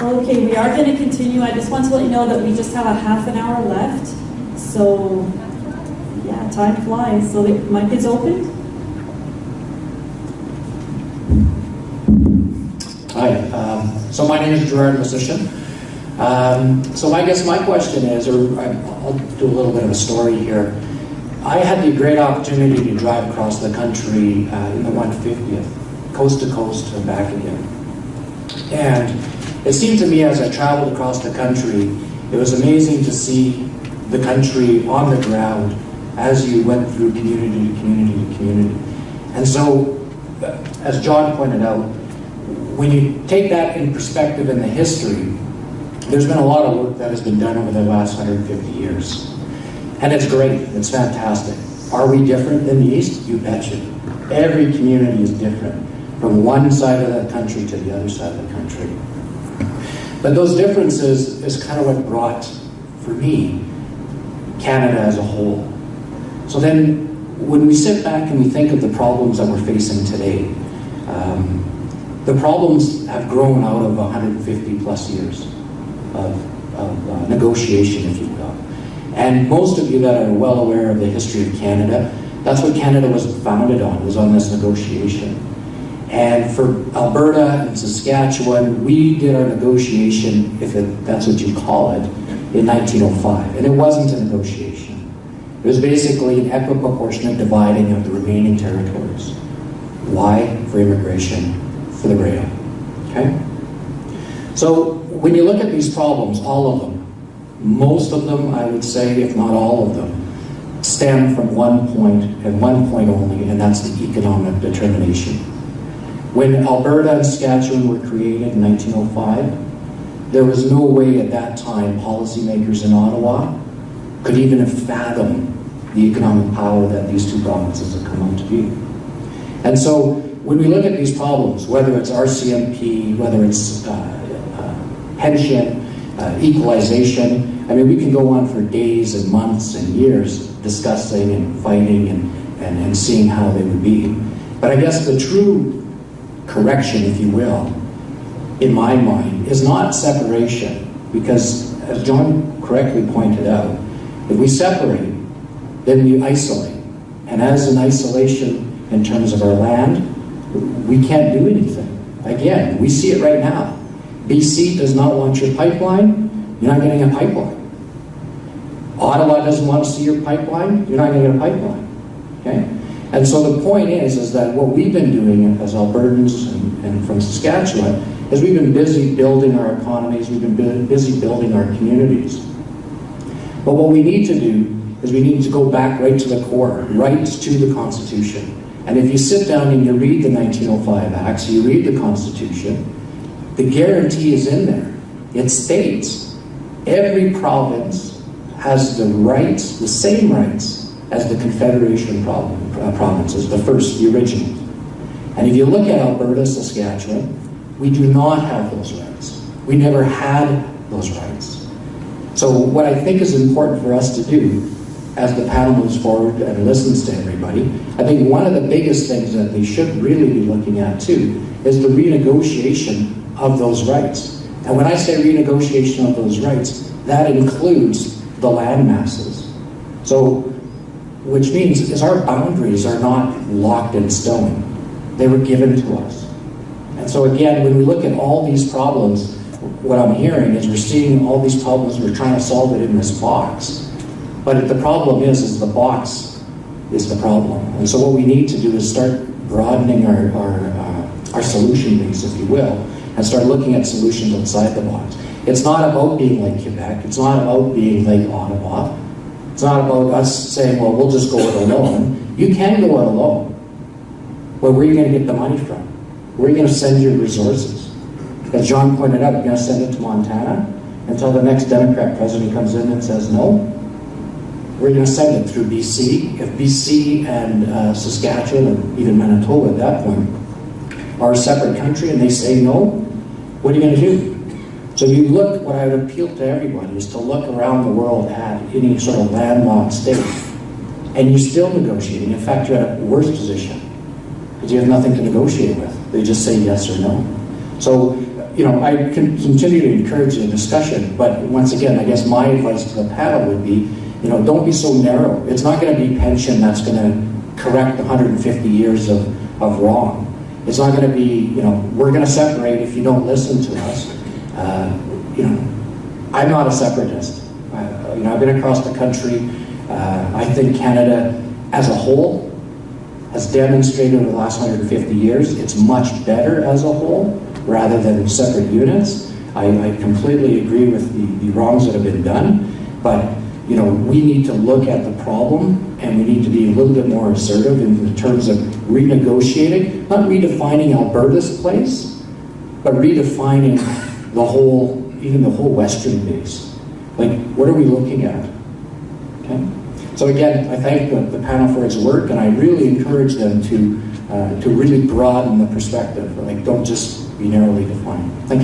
Okay, we are going to continue. I just want to let you know that we just have a half an hour left. So, yeah, time flies. So the mic is open. Hi, so my name is Gerard Musician. So I guess my question is, or I'll do a little bit of a story here. I had the great opportunity to drive across the country in the 150th, coast to coast and back again. And it seemed to me as I traveled across the country, it was amazing to see the country on the ground as you went through community to community to community. And so, as John pointed out, when you take that in perspective in the history, there's been a lot of work that has been done over the last 150 years. And it's great, it's fantastic. Are we different than the East? You betcha. Every community is different, from one side of the country to the other side of the country. But those differences is kind of what brought, for me, Canada as a whole. So then, when we sit back and we think of the problems that we're facing today, the problems have grown out of 150 plus years of negotiation, if you will. And most of you that are well aware of the history of Canada, that's what Canada was founded on, was on this negotiation. And for Alberta and Saskatchewan, we did our negotiation, if that's what you call it, in 1905. And it wasn't a negotiation. It was basically an equiproportionate dividing of the remaining territories. Why? For immigration, for the rail. Okay? So when you look at these problems, all of them, most of them, I would say, if not all of them, stem from one point and one point only, and that's the economic determination. When Alberta and Saskatchewan were created in 1905, there was no way at that time policymakers in Ottawa could even have fathomed the economic power that these two provinces have come out to be. And so when we look at these problems, whether it's RCMP, whether it's pension, equalization, I mean, we can go on for days and months and years discussing and fighting and seeing how they would be. But I guess the true correction, if you will, in my mind, is not separation, because as John correctly pointed out, if we separate, then we isolate. And as an isolation in terms of our land, we can't do anything. Again, we see it right now. BC does not want your pipeline, you're not getting a pipeline. Ottawa doesn't want to see your pipeline, you're not going to get a pipeline. Okay? And so the point is that what we've been doing as Albertans and from Saskatchewan is we've been busy building our economies, we've been busy building our communities. But what we need to do is we need to go back right to the core, right to the Constitution. And if you sit down and you read the 1905 Acts, you read the Constitution, the guarantee is in there. It states every province has the rights, the same rights, as the Confederation provinces, the first, the originals. And if you look at Alberta, Saskatchewan, we do not have those rights. We never had those rights. So what I think is important for us to do, as the panel moves forward and listens to everybody, I think one of the biggest things that they should really be looking at too is the renegotiation of those rights. And when I say renegotiation of those rights, that includes the land masses. So, which means is our boundaries are not locked in stone. They were given to us. And so again, when we look at all these problems, what I'm hearing is we're seeing all these problems, we're trying to solve it in this box. But the problem is the box is the problem. And so what we need to do is start broadening our solution base, if you will, and start looking at solutions outside the box. It's not about being like Quebec. It's not about being like Ottawa. It's not about us saying, well, we'll just go it alone. You can go it alone. Well, where are you going to get the money from? Where are you going to send your resources? As John pointed out, you're going to send it to Montana until the next Democrat president comes in and says no? We're going to send it through BC. If BC and Saskatchewan, and even Manitoba at that point, are a separate country and they say no, what are you going to do? So you look, what I would appeal to everybody is to look around the world at any sort of landlocked state, and you're still negotiating. In fact, you're at a worse position because you have nothing to negotiate with. They just say yes or no. So I can continue to encourage the discussion, but once again, I guess my advice to the panel would be, don't be so narrow. It's not going to be pension that's going to correct 150 years of wrong. It's not going to be, we're going to separate if you don't listen to us. I'm not a separatist. I've been across the country. I think Canada as a whole has demonstrated over the last 150 years it's much better as a whole rather than separate units. I completely agree with the wrongs that have been done, but we need to look at the problem and we need to be a little bit more assertive in terms of renegotiating, not redefining Alberta's place, but redefining even the whole western base. Like, what are we looking at? Okay. So again, I thank the panel for its work, and I really encourage them to really broaden the perspective. Like, don't just be narrowly defined. Thank you.